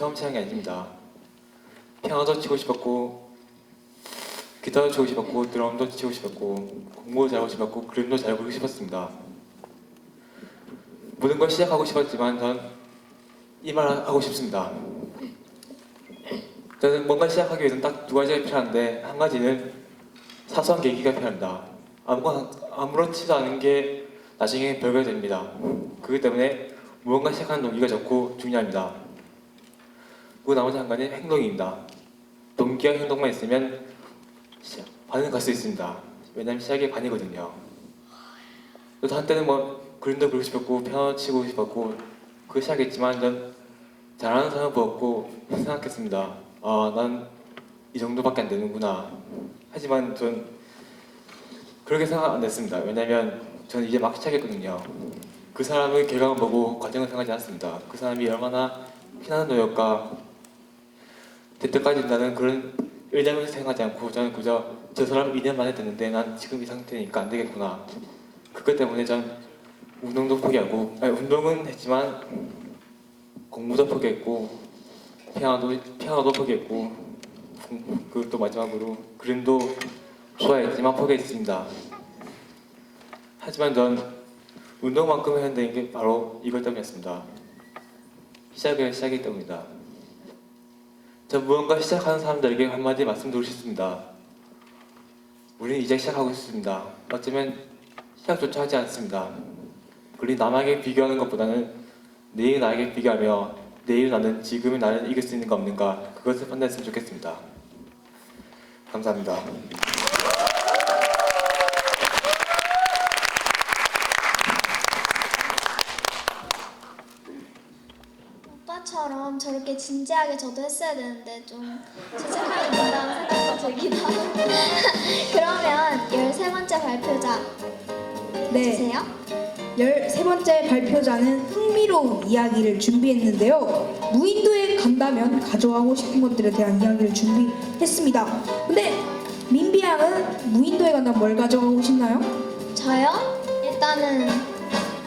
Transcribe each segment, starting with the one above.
처음 시작한 게 아닙니다. 피아노도 치고 싶었고, 기타도 치고 싶었고, 드럼도 치고 싶었고, 공부도 잘하고 싶었고, 그림도 잘 그리고 싶었습니다. 모든 걸 시작하고 싶었지만 전 이 말 하고 싶습니다. 저는 뭔가 시작하기 위해서는 딱 두 가지가 필요한데, 한 가지는 사소한 계기가 필요합니다. 아무렇지도 않은 게 나중에 별거 됩니다. 그렇기 때문에 무언가 시작하는 동기가 좋고 중요합니다. 그 나머지 한 가지는 행동입니다. 동기와 행동만 있으면 반은 갈 수 있습니다. 왜냐하면 시작이 반이거든요. 저도 한때는 그림도 그리고 싶었고 피아노 치고 싶었고 그거 시작했지만 전 잘하는 사람 보았고 생각했습니다. 아, 난 이 정도밖에 안 되는구나. 하지만 전 그렇게 생각 안 했습니다. 왜냐하면 저는 이제 막 시작했거든요. 그 사람의 결과만 보고 과정을 생각하지 않습니다. 그 사람이 얼마나 피나는 노력과 대때까지 된다는 그런 일장을 생각하지 않고 저는 그저 저 사람 2년 만에 됐는데 난 지금 이 상태니까 안 되겠구나. 그것 때문에 전 운동도 포기하고 운동은 했지만 공부도 포기했고 피아노도 포기했고 그것도 마지막으로 그림도 좋아했지만 포기했습니다. 하지만 전 운동만큼 해야 되는 게 바로 이것 때문이었습니다. 시작이기 때문이다. 전 무언가 시작하는 사람들에게 한마디 말씀드리고 싶습니다. 우리는 이제 시작하고 있습니다. 어쩌면 시작조차 하지 않습니다. 우리 남에게 비교하는 것보다는 내일 나에게 비교하며 내일 나는 지금의 나를 이길 수 있는 가 없는가 그것을 판단했으면 좋겠습니다. 감사합니다. 오빠처럼 저렇게 진지하게 저도 했어야 되는데 좀 죄책감이 든다는 생각도 들기도 하고 그러면 13번째 발표자 네, 주세요. 13번째 발표자는 흥미로운 이야기를 준비했는데요. 무인도에 간다면 가져가고 싶은 것들에 대한 이야기를 준비했습니다. 근데 민비 양은 무인도에 간다면 뭘 가져가고 싶나요? 저요? 일단은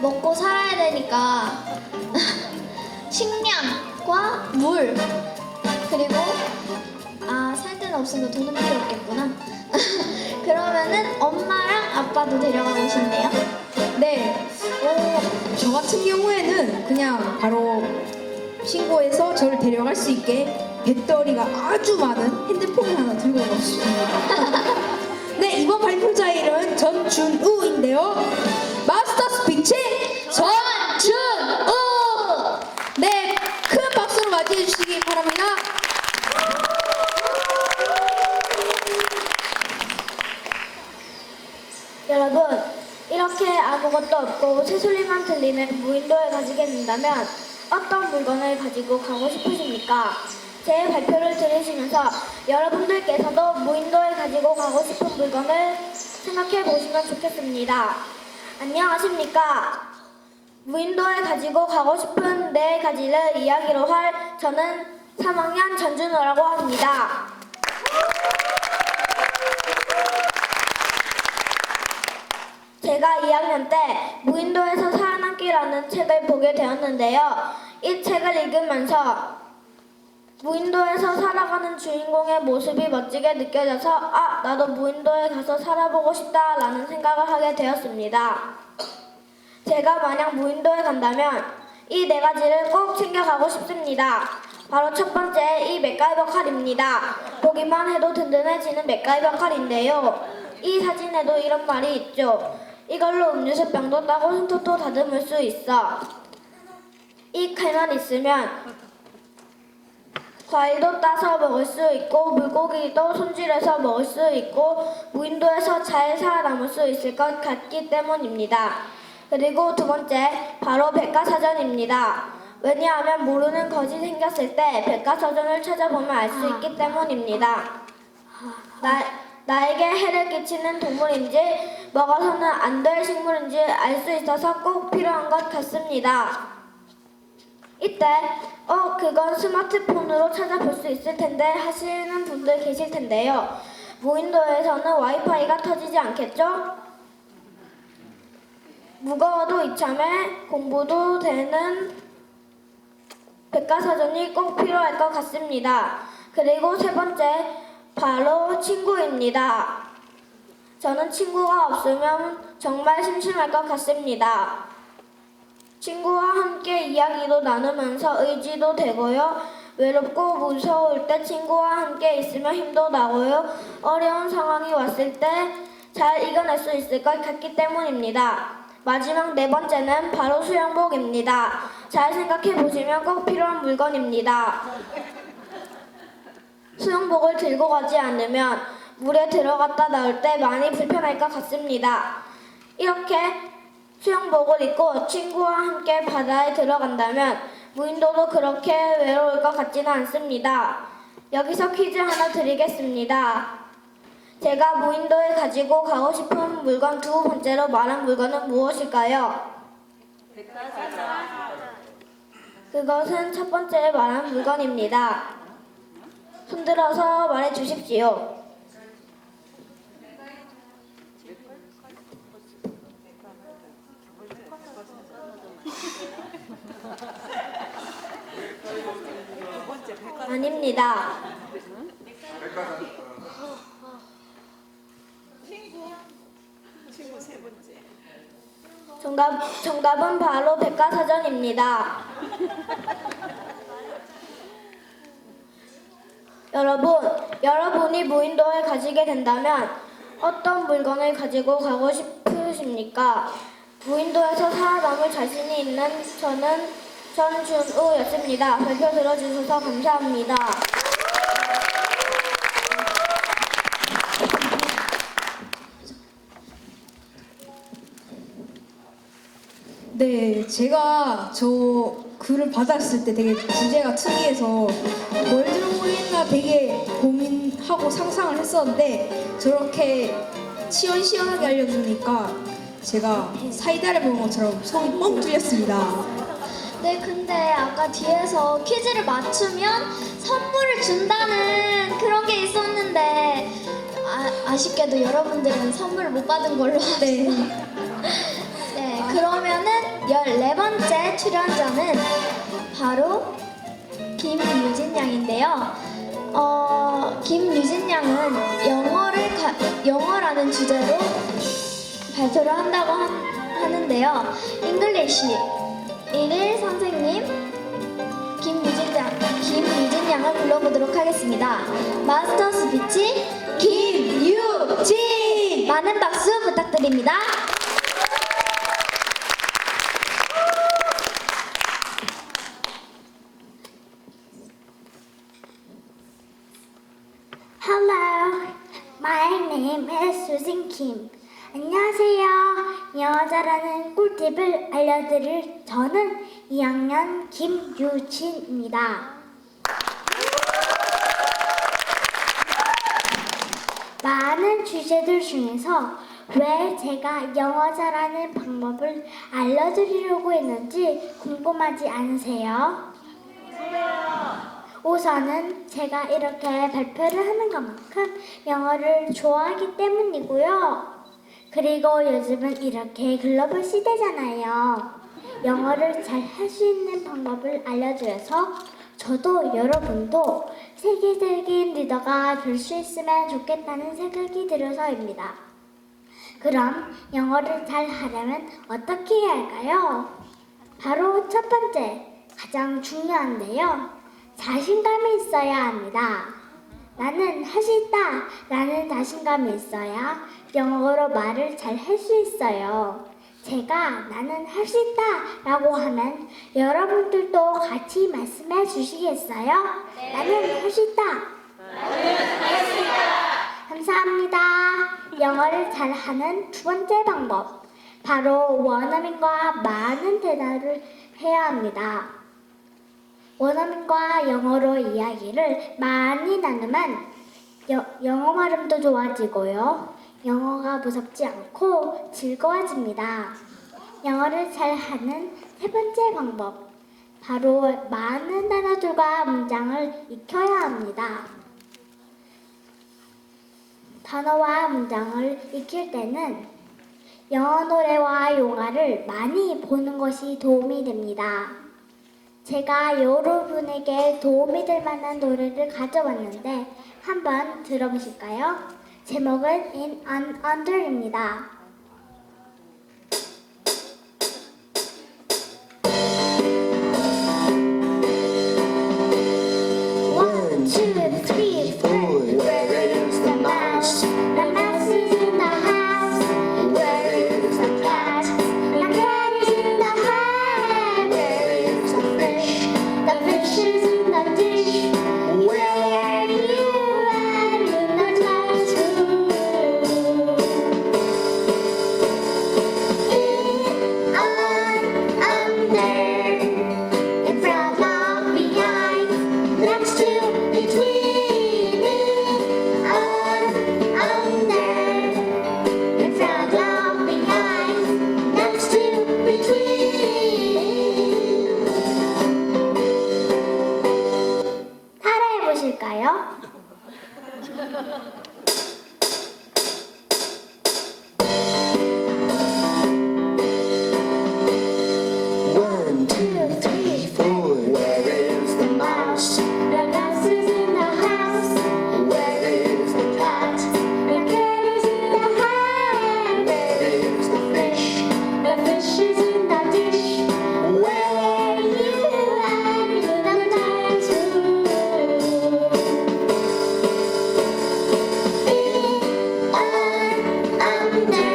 먹고 살아야 되니까 식량과 물 그리고 살 데는 없으니까 돈은 필요 없겠구나. 그러면은 엄마랑 아빠도 데려가고 싶네요. 네, 저 같은 경우에는 그냥 바로 신고해서 저를 데려갈 수 있게 배터리가 아주 많은 핸드폰을 하나 들고 가고 싶습니다. 네, 이번 발표자 이름은 전준우인데요. 마스터 스피치 전준우! 네, 큰 박수로 맞이해 주시기 바랍니다. 여러분, 이렇게 아무것도 없고 새소리만 들리는 무인도에 가지게 된다면 어떤 물건을 가지고 가고 싶으십니까? 제 발표를 들으시면서 여러분들께서도 무인도에 가지고 가고 싶은 물건을 생각해 보시면 좋겠습니다. 안녕하십니까? 무인도에 가지고 가고 싶은 4가지를 이야기로 할 저는 3학년 전준우라고 합니다. 제가 2학년 때 무인도에서 살아남기라는 책을 보게 되었는데요. 이 책을 읽으면서 무인도에서 살아가는 주인공의 모습이 멋지게 느껴져서 나도 무인도에 가서 살아보고 싶다라는 생각을 하게 되었습니다. 제가 만약 무인도에 간다면 이 4가지를 꼭 챙겨가고 싶습니다. 바로 첫 번째 이 맥가이버 칼입니다. 보기만 해도 든든해지는 맥가이버 칼인데요. 이 사진에도 이런 말이 있죠. 이걸로 음료수 병도 따고 흉터도 다듬을 수 있어. 이 칼만 있으면 과일도 따서 먹을 수 있고 물고기도 손질해서 먹을 수 있고 무인도에서 잘 살아남을 수 있을 것 같기 때문입니다. 그리고 두 번째 바로 백과사전입니다. 왜냐하면 모르는 것이 생겼을 때 백과사전을 찾아보면 알 수 있기 때문입니다. 나에게 해를 끼치는 동물인지 먹어서는 안 될 식물인지 알 수 있어서 꼭 필요한 것 같습니다. 이때 그건 스마트폰으로 찾아볼 수 있을 텐데 하시는 분들 계실 텐데요. 무인도에서는 와이파이가 터지지 않겠죠? 무거워도 이참에 공부도 되는 백과사전이 꼭 필요할 것 같습니다. 그리고 세 번째, 바로 친구입니다. 저는 친구가 없으면 정말 심심할 것 같습니다. 친구와 함께 이야기도 나누면서 의지도 되고요. 외롭고 무서울 때 친구와 함께 있으면 힘도 나고요. 어려운 상황이 왔을 때 잘 이겨낼 수 있을 것 같기 때문입니다. 마지막 네 번째는 바로 수영복입니다. 잘 생각해 보시면 꼭 필요한 물건입니다. 수영복을 들고 가지 않으면 물에 들어갔다 나올 때 많이 불편할 것 같습니다. 이렇게 수영복을 입고 친구와 함께 바다에 들어간다면 무인도도 그렇게 외로울 것 같지는 않습니다. 여기서 퀴즈 하나 드리겠습니다. 제가 무인도에 가지고 가고 싶은 물건 두 번째로 말한 물건은 무엇일까요? 그것은 첫 번째 말한 물건입니다. 손들어서 말해 주십시오. 아닙니다. 친구 세 번째. 정답은 바로 백과사전입니다. 여러분이 무인도에 가시게 된다면 어떤 물건을 가지고 가고 싶으십니까? 무인도에서 살아남을 자신이 있는 저는 전준우였습니다. 발표 들어주셔서 감사합니다. 네, 제가 저 글을 받았을 때 되게 주제가 특이해서 뭘 들어보겠나 되게 고민하고 상상을 했었는데 저렇게 시원시원하게 알려주니까 제가 사이다를 먹은 것처럼 속이 뻥 뚫렸습니다. 네, 근데 아까 뒤에서 퀴즈를 맞추면 선물을 준다는 그런 게 있었는데 아쉽게도 여러분들은 선물을 못 받은 걸로 네. 네, 그러면은 14번째 출연자는 바로 김유진 양인데요. 김유진 양은 영어라는 주제로 발표를 한다고 하는데요. 잉글리시 1일 선생님 김유진 양을 불러보도록 하겠습니다. 마스터 스피치 김유진! 많은 박수 부탁드립니다. Hello, my name is Susan Kim. 안녕하세요. 영어 잘하는 꿀팁을 알려드릴 저는 2학년 김유진입니다. 많은 주제들 중에서 왜 제가 영어 잘하는 방법을 알려드리려고 했는지 궁금하지 않으세요? 우선은 제가 이렇게 발표를 하는 것만큼 영어를 좋아하기 때문이고요. 그리고 요즘은 이렇게 글로벌 시대잖아요. 영어를 잘 할 수 있는 방법을 알려드려서 저도 여러분도 세계적인 리더가 될 수 있으면 좋겠다는 생각이 들어서입니다. 그럼 영어를 잘 하려면 어떻게 해야 할까요? 바로 첫 번째, 가장 중요한데요. 자신감이 있어야 합니다. 나는 할 수 있다 라는 자신감이 있어야 영어로 말을 잘 할 수 있어요. 제가 나는 할 수 있다 라고 하면 여러분들도 같이 말씀해 주시겠어요? 나는 할 수 있다. 감사합니다. 영어를 잘하는 두 번째 방법, 바로 원어민과 많은 대화를 해야 합니다. 원어민과 영어로 이야기를 많이 나누면 영어 발음도 좋아지고요. 영어가 무섭지 않고 즐거워집니다. 영어를 잘하는 세 번째 방법, 바로 많은 단어들과 문장을 익혀야 합니다. 단어와 문장을 익힐 때는 영어 노래와 영화를 많이 보는 것이 도움이 됩니다. 제가 여러분에게 도움이 될 만한 노래를 가져왔는데 한번 들어보실까요? 제목은 In and Under입니다. One, two, three, four. Where is the mouse? The mouse is in the house. Where is the cat? The cat is in the hat. Where is the fish? The fish is in the dish. Where are you? I'm in the classroom. In, on, under. In front of, behind, next to, between, in, on, under, in front of, behind, next to, between. 따라해 보실까요? One, two, three, four. Where is the mouse? The mouse is in the house. Where is the cat? The cat is in the hat. Where is the fish? The fish is in the dish. Where are you? I'm in the classroom. In, on, under.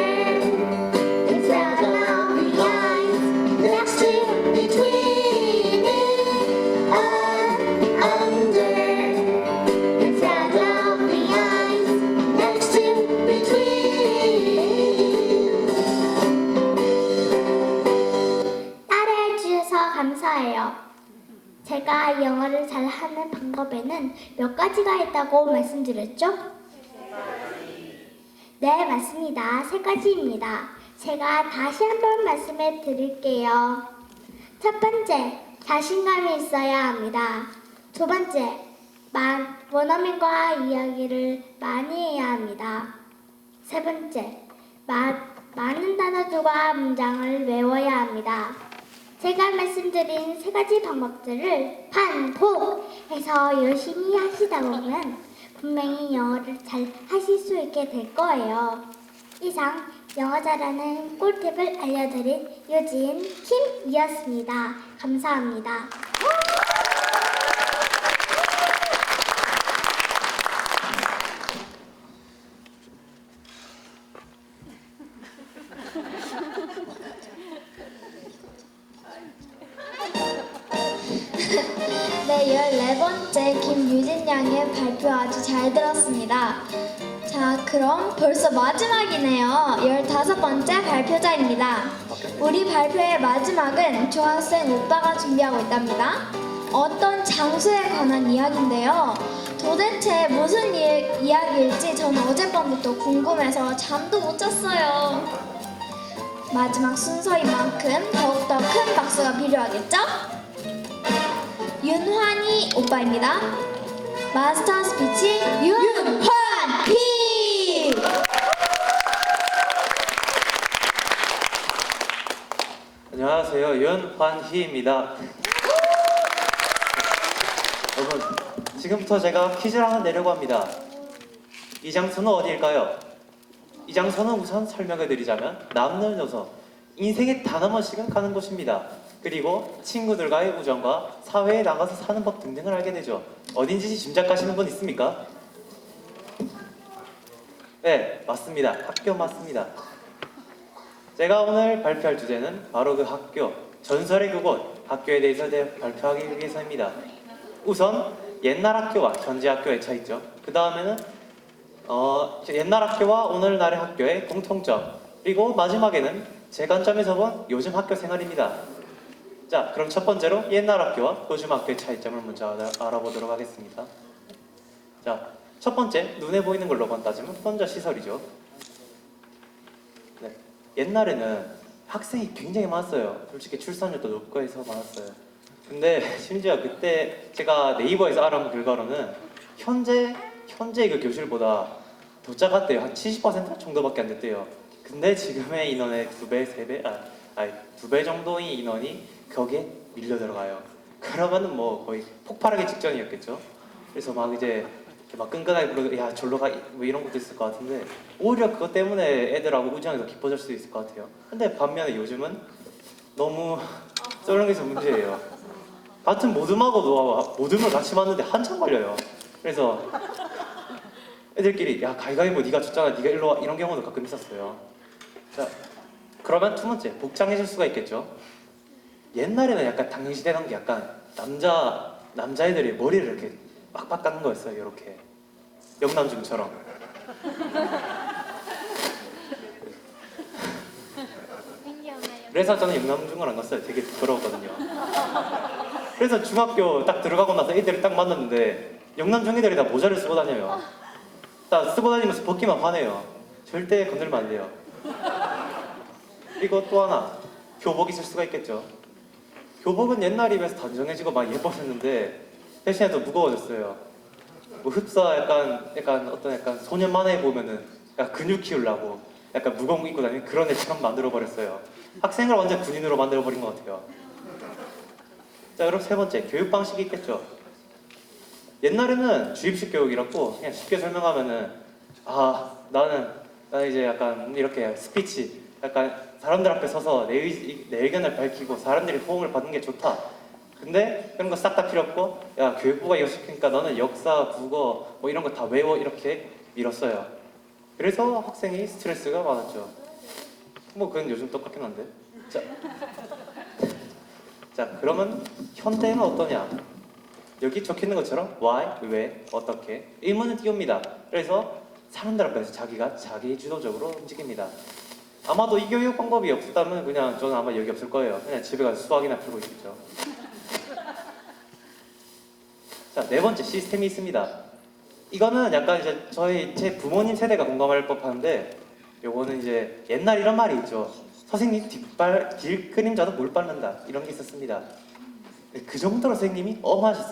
In front of, behind, next to, between, in, on, under, in front of, behind, next to, between. 따라해 주셔서 감사해요. 제가 영어를 잘하는 방법에는 몇 가지가 있다고 말씀드렸죠? 네, 맞습니다. 세 가지입니다. 제가 다시 한번 말씀해 드릴게요. 첫 번째, 자신감이 있어야 합니다. 두 번째, 원어민과 이야기를 많이 해야 합니다. 세 번째, 많은 단어들과 문장을 외워야 합니다. 제가 말씀드린 세 가지 방법들을 반복해서 열심히 하시다 보면 분명히 영어를 잘 하실 수 있게 될 거예요. 이상 영어 잘하는 꿀팁을 알려드린 유진 킴이었습니다. 감사합니다. 네, 14번째 김유진 양의 발표 아주 잘 들었습니다. 자, 그럼 벌써 마지막이네요. 15번째 발표자입니다. 우리 발표의 마지막은 중학생 오빠가 준비하고 있답니다. 어떤 장소에 관한 이야기인데요. 도대체 무슨 이야기일지 저는 어젯밤부터 궁금해서 잠도 못 잤어요. 마지막 순서인 만큼 더욱더 큰 박수가 필요하겠죠? 윤환이 오빠입니다. 마스터 스피치 윤환희! 안녕하세요. 윤환희입니다. 여러분, 지금부터 제가 퀴즈를 하나 내려고 합니다. 이 장소는 어디일까요? 이 장소는 우선 설명해 드리자면 남녀노소 인생에 단 한 번씩은 가는 곳입니다. 그리고 친구들과의 우정과 사회에 나가서 사는 법 등등을 알게 되죠. 어딘지 짐작하시는 분 있습니까? 네, 맞습니다. 학교 맞습니다. 제가 오늘 발표할 주제는 바로 그 학교, 전설의 그곳, 학교에 대해서 발표하기 위해서입니다. 우선 옛날 학교와 현재 학교의 차이점, 그 다음에는 옛날 학교와 오늘날의 학교의 공통점, 그리고 마지막에는 제 관점에서 본 요즘 학교 생활입니다. 자, 그럼 첫 번째로 옛날 학교와 요즘 학교의 차이점을 먼저 알아보도록 하겠습니다. 자, 첫 번째, 눈에 보이는 걸로만 따지면 혼자 시설이죠. 네, 옛날에는 학생이 굉장히 많았어요. 솔직히 출산율도 높고 해서 많았어요. 근데 심지어 그때 제가 네이버에서 알아본 결과로는 현재 그 교실보다 더 작았대요. 한 70% 정도밖에 안 됐대요. 근데 지금의 인원의 2배, 3배, 2배 정도의 인원이 거기에 밀려 들어가요. 그러면은 뭐 거의 폭발하기 직전이었겠죠. 그래서 막 이제 막 끈끈하게 부르고 야 졸로 가 뭐 이런 것도 있을 것 같은데 오히려 그것 때문에 애들하고 우정이 더 깊어질 수도 있을 것 같아요. 근데 반면에 요즘은 너무 썰렁해서 문제예요. 같은 모듬하고도 모듬을 같이 맞는데 한참 걸려요. 그래서 애들끼리 야 가위가위보 네가 졌잖아 네가 일로 와 이런 경우도 가끔 있었어요. 자 그러면 두 번째 복장해줄 수가 있겠죠. 옛날에는 약간 당시되던 게 약간 남자애들이 머리를 이렇게 빡빡 깎는 거였어요. 이렇게 영남중처럼. 그래서 저는 영남중을 안 갔어요. 되게 부끄러웠거든요. 그래서 중학교 딱 들어가고 나서 애들이 딱 만났는데 영남중 애들이 다 모자를 쓰고 다녀요. 딱 쓰고 다니면서 벗기만 화내요. 절대 건들면 안 돼요. 그리고 또 하나 교복 있을 수가 있겠죠. 교복은 옛날에 비해서 단정해지고 막 예뻐졌는데 대신에 더 무거워졌어요. 뭐 흡사 약간 소년 만화에 보면은 약간 근육 키우려고 약간 무거운 거 입고 다니는 그런 애처럼 만들어 버렸어요. 학생을 완전 군인으로 만들어 버린 것 같아요. 자 그럼 세 번째 교육 방식이 있겠죠. 옛날에는 주입식 교육이라고 그냥 쉽게 설명하면은 나는 이제 약간 이렇게 스피치 약간 사람들 앞에 서서 내 의견을 밝히고 사람들이 호응을 받는 게 좋다. 근데 그런 거 싹 다 필요 없고 야 교육부가 이거 시키니까 너는 역사, 국어 뭐 이런 거 다 외워 이렇게 밀었어요. 그래서 학생이 스트레스가 많았죠. 뭐 그건 요즘 똑같긴 한데. 자 그러면 현대는 어떠냐? 여기 적혀있는 것처럼 why, 왜, 어떻게 의문을 띄웁니다. 그래서 사람들 앞에서 자기가 자기 주도적으로 움직입니다. 아마도 이 교육 방법이 없었다면 그냥 저는 아마 여기 없을 거예요. 그냥 집에 가서 수학이나 풀고 있겠죠. 자, 네 번째 시스템이 있습니다. 이거는 약간 이제 제 부모님 세대가 공감할 법한데 요거는 이제 옛날 이런 말이 있죠. 선생님 뒷그림자도 물 빻는다 이런 게 있었습니다. 그 정도로 선생님이 엄하셨어요.